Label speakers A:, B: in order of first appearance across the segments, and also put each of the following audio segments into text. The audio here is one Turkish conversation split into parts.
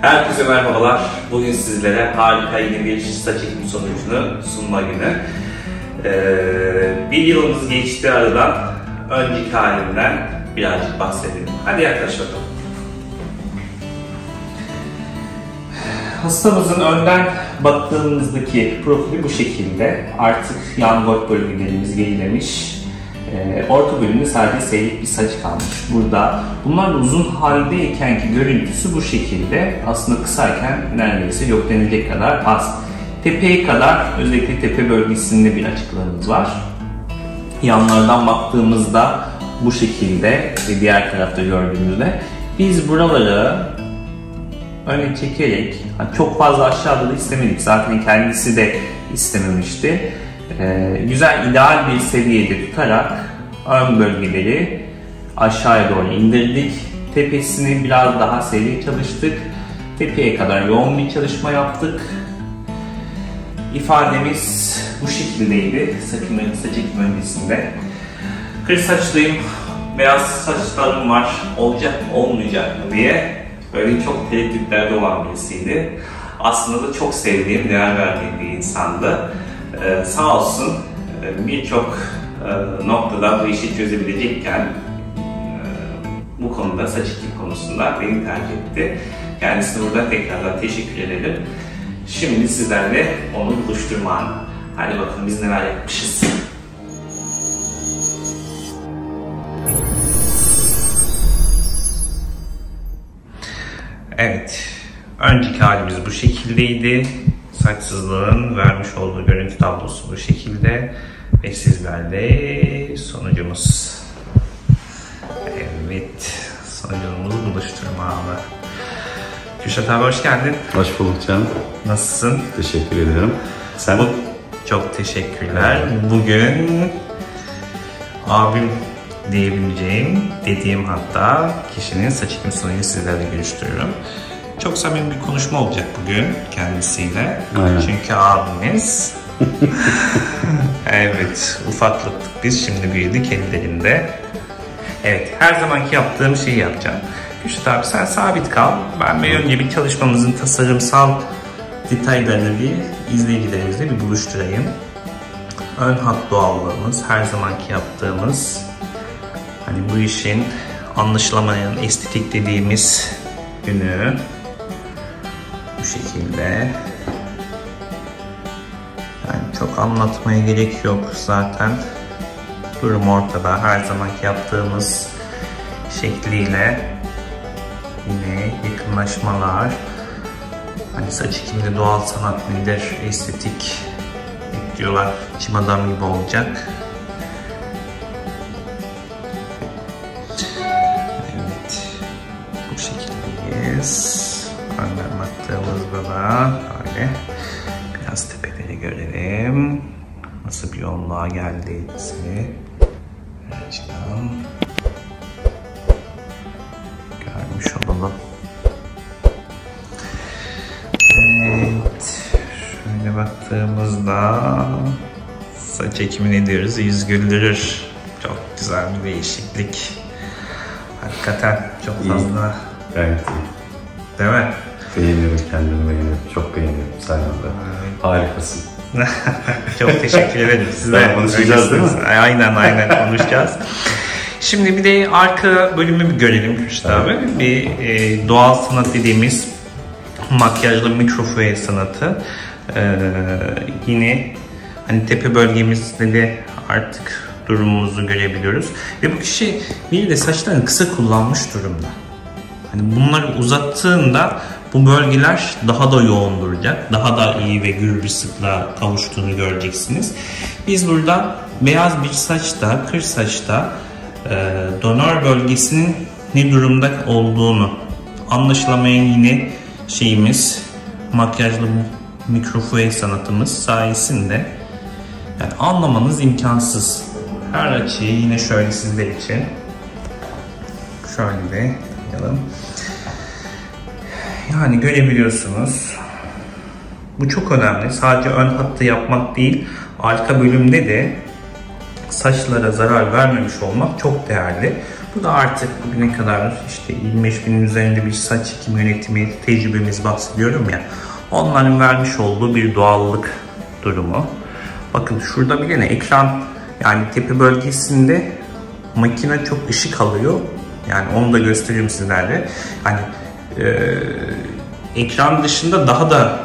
A: Herkese merhabalar. Bugün sizlere harika yeni bir saç ekimi sonucunu sunma günü. Bir yılımız geçti aradan. Önceki halinden birazcık bahsedelim. Hadi yaklaş bakalım. Hastamızın önden baktığımızdaki profili bu şekilde. Artık yan boy bölgelerimiz gerilemiş. Orta bölümde sadece seyrek bir saç kalmış. Burada bunlar uzun haldeykenki görüntüsü bu şekilde. Aslında kısayken neredeyse yok denilecek kadar az. Tepeye kadar özellikle tepe bölgesinde bir açıklarımız var. Yanlardan baktığımızda bu şekilde ve diğer tarafta gördüğümüzde biz buraları öne çekerek, çok fazla aşağıda da istemedik, zaten kendisi de istememişti. Güzel, ideal bir seviyede tutarak ön bölgeleri aşağıya doğru indirdik. Tepesini biraz daha seri çalıştık. Tepeye kadar yoğun bir çalışma yaptık. İfademiz bu şekildeydi saç ekimi öncesinde. Kır saçlıyım, beyaz saçlarım var, olacak mı olmayacak mı diye böyle çok tereddütlerde olan birisiydi. Aslında da çok sevdiğim, değer verdiğim bir insandı. Sağ olsun birçok noktada bu işi çözebilecekken bu konuda, saç ekimi konusunda beni tercih etti. Kendisine burada tekrardan teşekkür ederim. Şimdi sizlerle onu buluşturma anı. Hadi bakalım biz neler yapmışız. Evet, önceki halimiz bu şekildeydi. Saçsızlığın vermiş olduğu görüntü tablosu bu şekilde ve sizlerle sonucumuz. Evet, sonucumuzu buluşturma anı. Kürşat abi hoş geldin.
B: Hoş bulduk canım.
A: Nasılsın?
B: Teşekkür ederim. Sen?
A: Çok teşekkürler. Bugün abim dediğim hatta kişinin saç ekimi sonucunu sizlerle görüştürüyorum. Çok samimi bir konuşma olacak bugün kendisiyle.
B: Aynen.
A: Çünkü abimiz evet, ufaklıktık biz, şimdi büyüdük ellerinde. Evet, her zamanki yaptığım şeyi yapacağım. Kürşat abi sen sabit kal. Ben önce bir çalışmamızın tasarımsal detaylarını bir izleyicilerimizle bir buluşturayım. Ön hat doğallığımız, her zamanki yaptığımız, hani bu işin anlaşılamayan estetik dediğimiz günü bu şekilde. Yani çok anlatmaya gerek yok zaten. Durum ortada. Her zamanki yaptığımız şekliyle yine yakınlaşmalar. Hani saç ekiminde doğal sanat nedir, estetik diyorlar. Çim adam gibi olacak. Evet. Bu şekildeyiz. Önden baktığımızda da böyle biraz tepeleri görelim. Nasıl bir yoğunluğa geldiğimizi görmüş olalım. Evet. Şöyle baktığımızda saç ekimi ne diyoruz? Yüz güldürür. Çok güzel bir değişiklik. Hakikaten çok fazla.
B: Gayet iyi.
A: Değil mi?
B: Beğeniyorum, kendimi beğeniyorum. Çok beğeniyorum sayende. Harikasın.
A: Çok teşekkür ederim. Sizle
B: konuşacağız değil mi?
A: Aynen konuşacağız. Şimdi bir de arka bölümü bir görelim Kürşat abi. Bir doğal sanat dediğimiz makyajlı mikroföy sanatı. Yine hani tepe bölgemizde de artık durumumuzu görebiliyoruz. Ve bu kişi bir de saçlarını kısa kullanmış durumda. Hani bunları uzattığında bu bölgeler daha da yoğun duracak. Daha da iyi ve gür bir sıklığa kavuştuğunu göreceksiniz. Biz burada beyaz bir saçta, kır saçta donör bölgesinin ne durumda olduğunu anlaşılamayan yine makyajlı mikroföy sanatımız sayesinde yani anlamanız imkansız. Her açıyı yine şöyle sizler için şöyle de yapalım. Yani görebiliyorsunuz. Bu çok önemli. Sadece ön hattı yapmak değil, arka bölümde de saçlara zarar vermemiş olmak çok değerli. Bu da artık bugüne kadar işte 25 binin üzerinde bir saç ekim yönetimi tecrübemiz bahsediyorum ya. Onların vermiş olduğu bir doğallık durumu. Bakın şurada bir de ekran, yani tepe bölgesinde makine çok ışık alıyor. Yani onu da göstereyim sizlerle. Hani ekran dışında daha da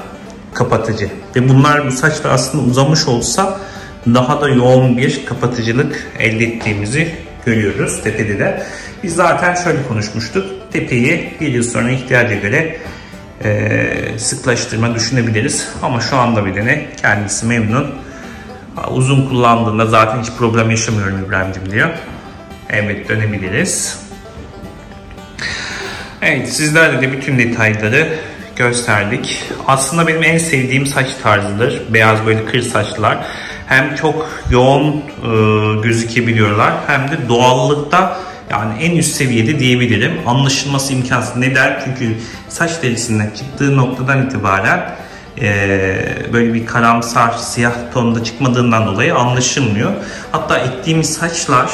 A: kapatıcı. Ve bunlar, bu saçlar aslında uzamış olsa daha da yoğun bir kapatıcılık elde ettiğimizi görüyoruz tepede de. Biz zaten şöyle konuşmuştuk. Tepeyi bir yıl sonra ihtiyaca göre sıklaştırma düşünebiliriz. Ama şu anda bile kendisi memnun. Uzun kullandığında zaten hiç problem yaşamıyorum İbrahim'cim diyor. Evet, dönebiliriz. Evet, sizlerle de bütün detayları gösterdik. Aslında benim en sevdiğim saç tarzıdır. Beyaz böyle kır saçlar. Hem çok yoğun gözükebiliyorlar hem de doğallıkta yani en üst seviyede diyebilirim. Anlaşılması imkansız. Neden? Çünkü saç derisinden çıktığı noktadan itibaren böyle bir karamsar siyah tonda çıkmadığından dolayı anlaşılmıyor. Hatta ektiğimiz saçlar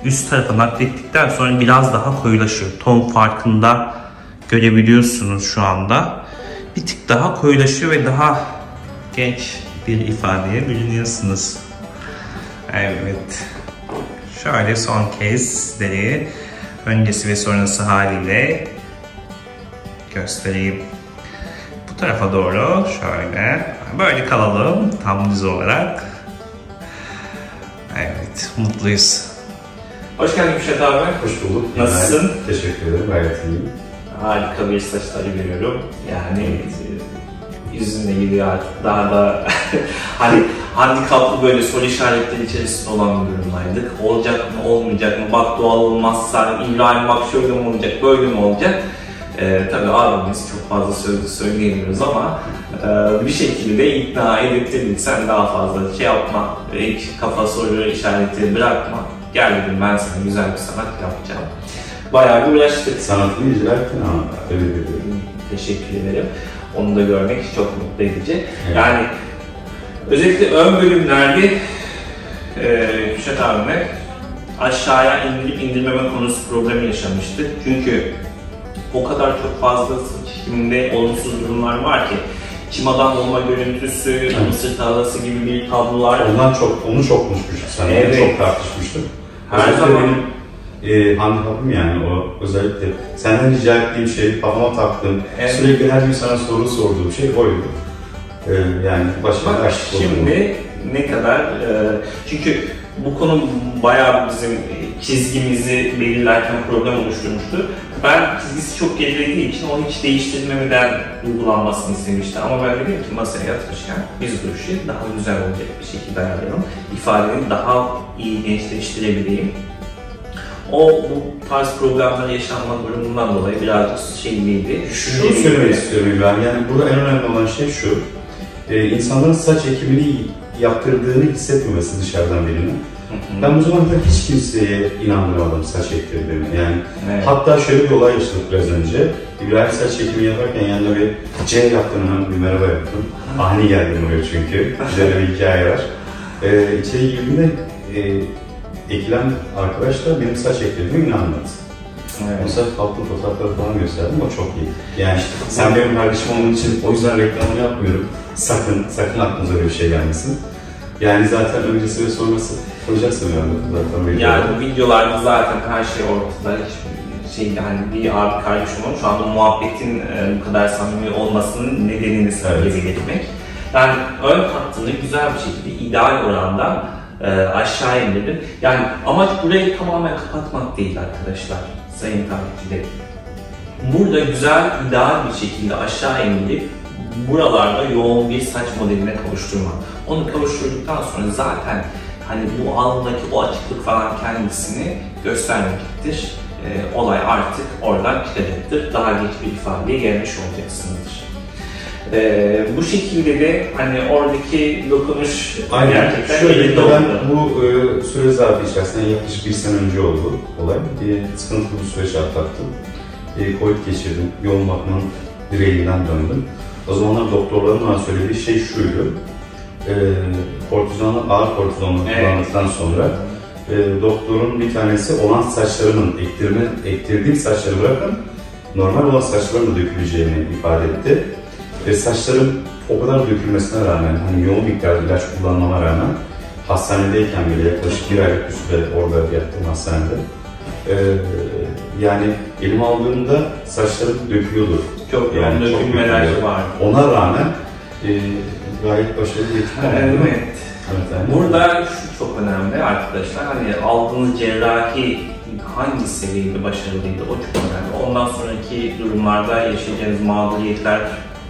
A: üst tarafa naklettikten sonra biraz daha koyulaşıyor. Ton farkında görebiliyorsunuz şu anda. Bir tık daha koyulaşıyor ve daha genç bir ifadeye bürünüyorsunuz. Evet. Şöyle son kez sizlere öncesi ve sonrası haliyle göstereyim. Bu tarafa doğru şöyle. Böyle kalalım tam düz olarak. Evet, mutluyuz. Hoş geldin Kürşat abi.
B: Hoş bulduk.
A: Nasılsın?
B: Teşekkür ederim. Gayet iyiyim.
A: Harika bir saçları görüyorum. Yani yüzünle ilgili artık daha da hani handikaplı böyle soru işaretleri içerisinde olan bir durumdaydık. Olacak mı, olmayacak mı? Bak doğal olmazsa İbrahim bak şöyle mi olacak, böyle mi olacak? Tabii abimiz çok fazla söyleyemiyoruz ama bir şekilde ikna edip sen daha fazla şey yapma, kafa soru işareti bırakma. Gel dedim, ben sana güzel bir sanat yapacağım. Bayağı bir uğraştık.
B: Sanatını icra ettin ama tebrik ediyorum.
A: Teşekkür ederim. Onu da görmek çok mutlu edici. Evet. Yani özellikle ön bölümlerde Kürşat abime aşağıya indirip indirmeme konusu problemi yaşamıştık. Çünkü o kadar çok fazla saç ekiminde olumsuz durumlar var ki çimadan olma görüntüsü, mısır tarlası gibi bir tablolar.
B: Onu çok konuşmuştuk sen.
A: Evet.
B: Çok tartışmıştık.
A: Her zaman
B: handikapım yani o özellikle. Senden rica ettiğim şey, kafama taktığım,
A: evet.
B: Sürekli her gün sana soru sorduğum şey oydu. Yani başka bir aşk oldu.
A: Şimdi ne kadar, çünkü bu konu bayağı bizim çizgimizi belirlerken problem oluşturmuştu. Ben çizgisi çok gerilediği için onu hiç değiştirmemeden uygulanmasını istemiştim. Ama ben dedim ki masaya yatırırken biz bu işi daha güzel olacak bir şekilde ayarlayalım. İfadeni daha iyi gençleştirebileyim. Bu tarz problemler yaşanma durumundan dolayı birazcık şeyliydi.
B: Şunu söylemek istiyorum İbrahim. Yani burada en önemli olan şey şu. İnsanların saç ekimini yaptırdığını hissetmemesi dışarıdan birinin. Ben bu zamana kadar hiç kimseye inanmıyordum saç ektirdiğimi. Yani evet. Hatta şöyle bir olay yaşadık biraz önce. İbrahim saç ekimi yaparken yanında bir C yaptığını bir merhaba yaptım. Ani geldim oraya çünkü. Güzel bir hikaye var. İçeri girdiğimde ekilen arkadaş da benim saç ektirdiğime inanmadı. Evet. O saç altın fotoğrafları falan gösterdim, o çok iyi. Yani sen benim kardeşim olduğun için o yüzden reklamını yapmıyorum. Sakın aklınıza öyle bir şey gelmesin. Yani zaten öncesi ve sonrası koyacaksın zaten.
A: Yani videolarda zaten her şey ortada. Hiçbir şey yani bir abi kardeşim var. Şu anda muhabbetin bu kadar samimi olmasının nedenini söyleyebilmek. Yani ön hattını güzel bir şekilde ideal oranda aşağı indirdim. Yani amaç burayı tamamen kapatmak değil arkadaşlar, sayın takipçilerim. Burada güzel, ideal bir şekilde aşağı indirip buralarda yoğun bir saç modeline kavuşturmak. Onu kavuşturduktan sonra zaten hani bu alındaki o açıklık falan kendisini göstermektir. Olay artık oradan çıkacaktır. Daha geç bir ifadeye gelmiş olacaksınızdır. Bu şekilde de hani oradaki dokunuş gerçekten
B: şöyle ben bu süre zarfı içerisinde yaklaşık bir sene önce oldu olay. Sıkıntılı bir süreç atlattım. Covid geçirdim. Yoğun bakımın direğinden döndüm. O zamanlar doktorların bana söylediği şey şuydu. Ağır kortizonlu kullandıktan sonra doktorun bir tanesi olan saçlarımın, ektirdiğim saçları bırakın, normal olan saçların da döküleceğini ifade etti. Saçlarım o kadar dökülmesine rağmen, hani yoğun miktarda ilaç kullanmama rağmen, hastanedeyken bile yaklaşık 1 aylık bir süre orada yattım hastanede. Yani elime aldığımda saçlarım dökülüyordu.
A: Çok yani dökülmeler var.
B: Ona rağmen gayet başarılı yetiştim.
A: Evet. Burada şu çok önemli arkadaşlar, hani aldığınız cerrahi hangi seviyede başarılıydı o çok önemli. Ondan sonraki durumlarda yaşayacağınız mağduriyetler,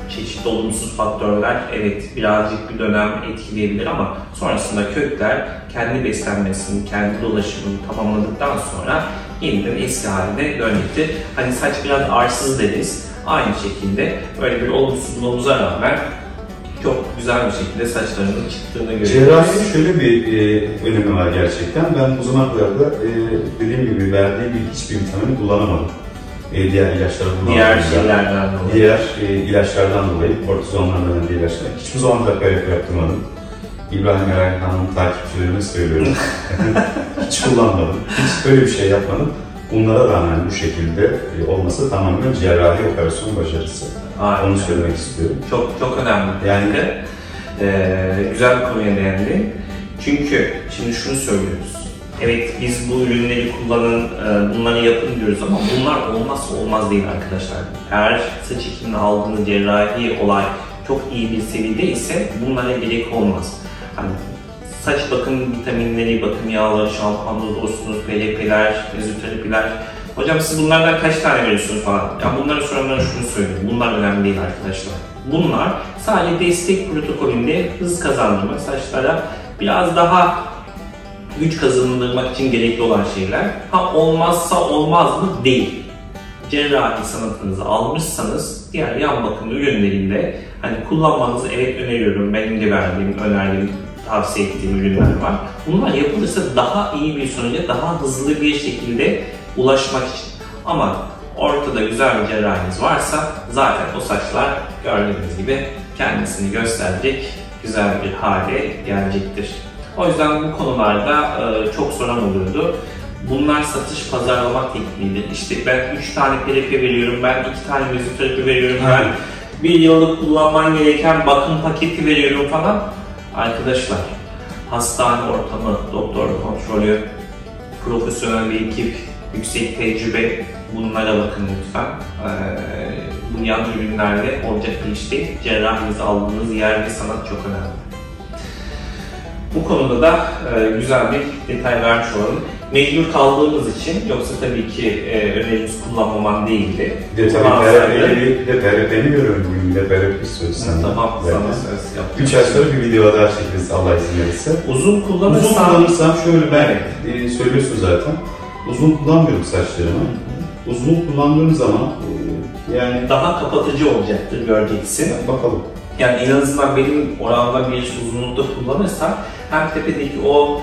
A: çeşitli olumsuz faktörler evet birazcık bir dönem etkileyebilir ama sonrasında kökler kendi beslenmesini, kendi dolaşımını tamamladıktan sonra yeniden eski haline dönecektir. Hani saç biraz arsız deriz. Aynı şekilde böyle bir olumsuzluğumuza rağmen çok güzel bir şekilde saçlarının çıktığını görüyoruz.
B: Cerrahinin şöyle bir önemi var gerçekten. Ben o zamana kadar da dediğim gibi verdiği hiçbir vitamini kullanamadım. Diğer ilaçları kullanamadım.
A: Diğer şeylerden dolayı.
B: Diğer ilaçlardan dolayı, kortizonlardan dolayı ilaçlar. Hiçbir zaman da yaptırmadım. İbrahim Eray Hanım'ın takipçilerine söylüyorum. Hiç kullanmadım. Hiç böyle bir şey yapmadım. Bunlara rağmen bu şekilde olması tamamen cerrahi operasyon başarısı. Onu söylemek istiyorum.
A: Çok önemli. Yani güzel bir konuya değindin. Çünkü şimdi şunu söylüyoruz. Evet biz bu ürünleri kullanın, bunları yapın diyoruz ama bunlar olmazsa olmaz değil arkadaşlar. Eğer saç ekimini aldığınız cerrahi olay çok iyi bir seviyede ise bunlara gerek olmaz. Hani saç bakım vitaminleri, bakım yağları, şampuanlı olsunuz, PRP'ler, mezoterapiler. Hocam siz bunlardan kaç tane veriyorsunuz falan? Ya bunları soranlara şunu söyleyeyim. Bunlar önemli değil arkadaşlar. Bunlar sadece destek protokolünde hız kazandırmak, saçlara biraz daha güç kazandırmak için gerekli olan şeyler. Ha olmazsa olmaz mı? Değil. Cerrahi sanatınızı almışsanız diğer yan bakım ürünlerinde hani kullanmanızı evet öneriyorum. Benim de önerdiğim, tavsiye ettiğim ürünler var. Bunlar yapılırsa daha iyi bir sonuca, daha hızlı bir şekilde ulaşmak için. Ama ortada güzel bir cerrahiniz varsa zaten o saçlar gördüğünüz gibi kendisini gösterecek, güzel bir hale gelecektir. O yüzden bu konularda çok soran oluyordu. Bunlar satış pazarlama tekniğidir. İşte ben 3 tane PRP veriyorum, ben 2 tane mezoterapi veriyorum, ben 1 yıllık kullanman gereken bakım paketi veriyorum falan. Arkadaşlar, hastane ortamı, doktor kontrolü, profesyonel bir ekip, yüksek tecrübe, bunlara bakın lütfen. Bu yan ürünlerde olacak bir iş değil. Cerrahinizi aldığınız yer ve sanat çok önemli. Bu konuda da güzel bir detay vermiş olalım. Mecbur kaldığımız için, yoksa tabii ki önerimiz kullanmaman değildi.
B: PRP'ni görüyorum bugün, de PRP istiyoruz senden.
A: Tamam, sana söz yaptım.
B: 3 ay sonra bir video daha çekeriz Allah izin verirse.
A: Uzun kullanırsam
B: şöyle ben söylüyorsun zaten. Uzun kullanmıyorum saçlarımı. Uzun kullandığım zaman yani
A: daha kapatıcı olacaktır, göreceksin.
B: Bakalım.
A: Yani en azından benim oranla bir uzunlukta kullanırsam hem tepedeki o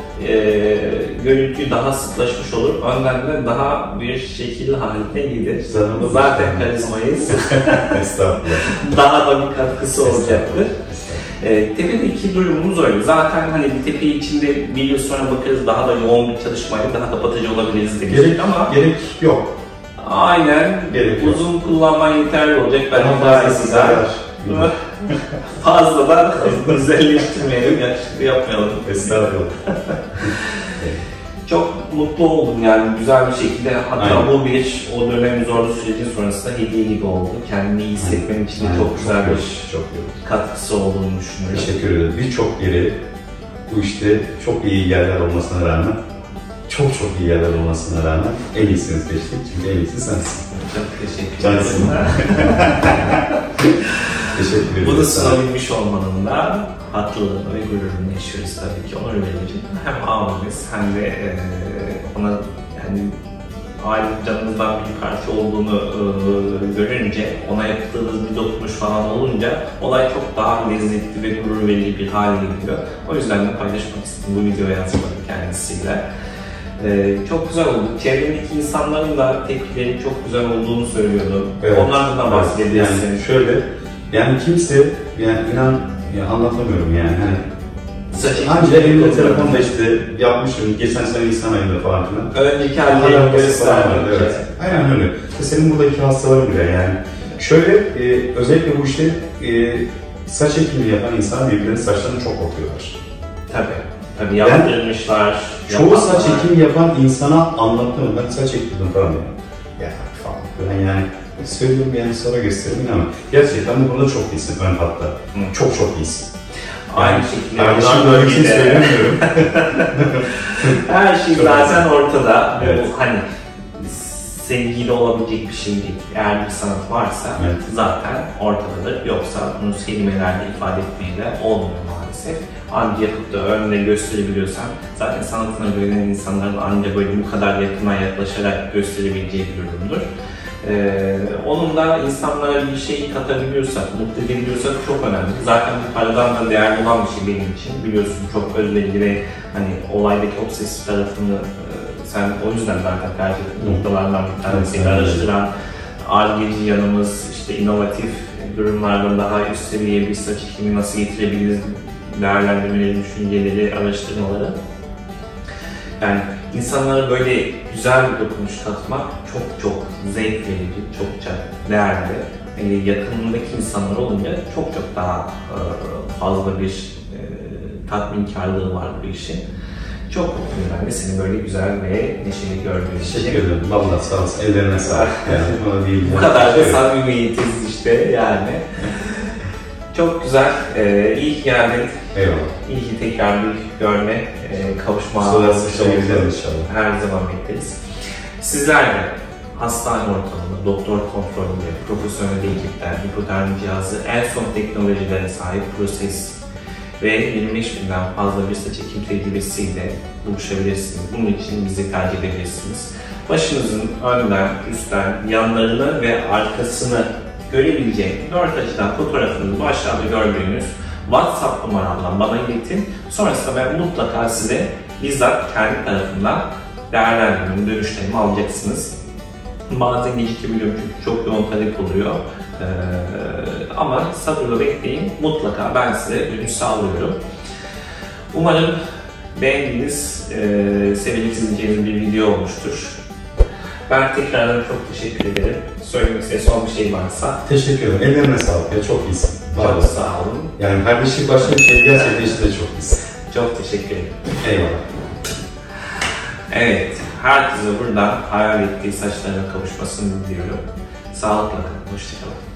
A: görüntü daha sıklaşmış olur, önden de daha bir şekil haline gelir. Zaten karizmayız.
B: Estağfurullah.
A: Daha da bir katkısı olacaktır. Tepedeki durumumuz öyle. Zaten hani bir tepe içinde bir yıl sonra bakarız, daha da yoğun bir çalışmayla daha kapatıcı olabiliriz demiştik ama
B: gerek yok.
A: Aynen.
B: Gerek
A: uzun
B: yok.
A: Kullanman yeterli olacak. Ben daha güzel. Fazladan güzelleştirmeyelim, yakışıklı yapmayalım.
B: Estağfurullah.
A: Çok mutlu oldum yani güzel bir şekilde. Hatta
B: aynen.
A: Bu bir o dönemin zorlu sürecin sonrasında hediye gibi oldu. Kendini iyi hissetmenin için de çok güzel bir katkısı olduğunu düşünüyorum.
B: Teşekkür ederim. Birçok yeri bu işte çok iyi yerler olmasına rağmen, çok iyi yerler olmasına rağmen en iyisini seçtik. Çünkü en iyisi sensin.
A: Çok teşekkür ederim.
B: Teşekkür ederim.
A: Bunu sunabilmiş olmanın da haklılığını ve gururunu yaşıyoruz tabii ki. Onur verici. Hem abimiz hem de ona yani aile canımızdan bir parça olduğunu görünce, ona yaptığımız bir dokunuş falan olunca olay çok daha lezzetli ve gurur verici bir hale geliyor. O yüzden de paylaşmak istedim bu videoya yansımadım kendisiyle. Çok güzel oldu. Çevremdeki insanların da tepkileri çok güzel olduğunu söylüyordu.
B: Evet,
A: onlardan da bahsedeceğiz.
B: Yani şöyle, yani kimse, yani inan, ya anlatamıyorum yani. Hani Anca elimde telefonda işte yapmışım, geçen sene Nisan ayında falan filan.
A: Önceki hallerini göstermek.
B: Evet. Aynen öyle. Senin buradaki hastaların bile yani. Şöyle, özellikle bu işte saç ekimi yapan insanlar birbirlerinin saçlarını çok kokuyorlar.
A: Tabii yaptırmışlar.
B: Çoğu saç ekimi yapan insana anlattım, ben saç ektirdim falan diyor. Ya falan. Ben yani söylüyorum yani sonra göstereyim ama gerçekten bu konuda çok iyisin ön hatta. Çok iyisin.
A: Aynı şekilde.
B: Kardeşim böyle bir şey söylemiyorum.
A: Her şey zaten ortada.
B: Evet.
A: Bu hani sevgiyle olabilecek bir şey değil. Eğer bir sanat varsa zaten ortadadır. Yoksa bunu kelimelerle ifade etmeyle olmuyor maalesef. Anca yapıp da önüne gösterebiliyorsan zaten sanatına güvenen insanların anca böyle bu kadar yakından yaklaşarak gösterebileceği bir durumdur. Onun da insanlara bir şey katabiliyorsak, mutlu edebiliyorsak çok önemli. Zaten bu paradan da değerli olan bir şey benim için. Biliyorsun çok özverili ve hani olaydaki obsesif tarafını sen o yüzden zaten tercih ettiğin noktalardan bir tanesini araştıran, Ar-Ge'ci yanımız, işte inovatif durumlardan daha üst seviyeye bir saç ekimi nasıl getirebiliriz, değerlendirmeleri, düşünceleri, araştırmaları. Yani insanlara böyle güzel bir dokunuş katmak çok zevk verici, çokça değerli. Yani yakınındaki insanlar olunca çok daha fazla bir tatminkarlığı var bu işin. Çok mutluyum ben de seni böyle güzel ve neşeli gördüğüm için.
B: Teşekkür ederim. Vallahi sağ olasın. Ellerine sağlık. Yani,
A: bu kadar da samimiyetiz işte yani. Çok güzel. İyi ki geldin.
B: Eyvallah.
A: İyi ki tekrar bir görme, kavuşma
B: inşallah.
A: Her zaman bekleriz. Sizler de hastane ortamında, doktor kontrolünde, profesyonel ekipler, hipotermi cihazı, en son teknolojilere sahip proses ve 25 binden fazla bir saç ekim tecrübesiyle buluşabilirsiniz. Bunun için bizi tercih edebilirsiniz. Başınızın önden, üstten, yanlarını ve arkasını görebileceğim 4 açıdan fotoğrafınızı bu aşağıda gördüğünüz WhatsApp numaramdan bana iletin. Sonrasında ben mutlaka size bizzat kendi tarafından değerlendirmemi, dönüşlerimi alacaksınız. Bazen gecikebiliyorum çünkü çok yoğun talep oluyor. Ama sabırla bekleyin. Mutlaka ben size dönüş sağlıyorum. Umarım beğendiğiniz, severek izleyeceğiniz bir video olmuştur. Ben tekrardan çok teşekkür ederim. Söylemek istediğiniz son bir şey varsa.
B: Teşekkür ederim. Ellerine sağlık ya. Çok iyisin.
A: Çok sağ olun.
B: Yani kardeşlik başka bir şey gerçekten işte de çok iyisin.
A: Çok teşekkür ederim.
B: Eyvallah.
A: Evet, herkese buradan hayal ettiği saçlarına kavuşmasını diliyorum. Sağlıkla kalın, hoşçakalın.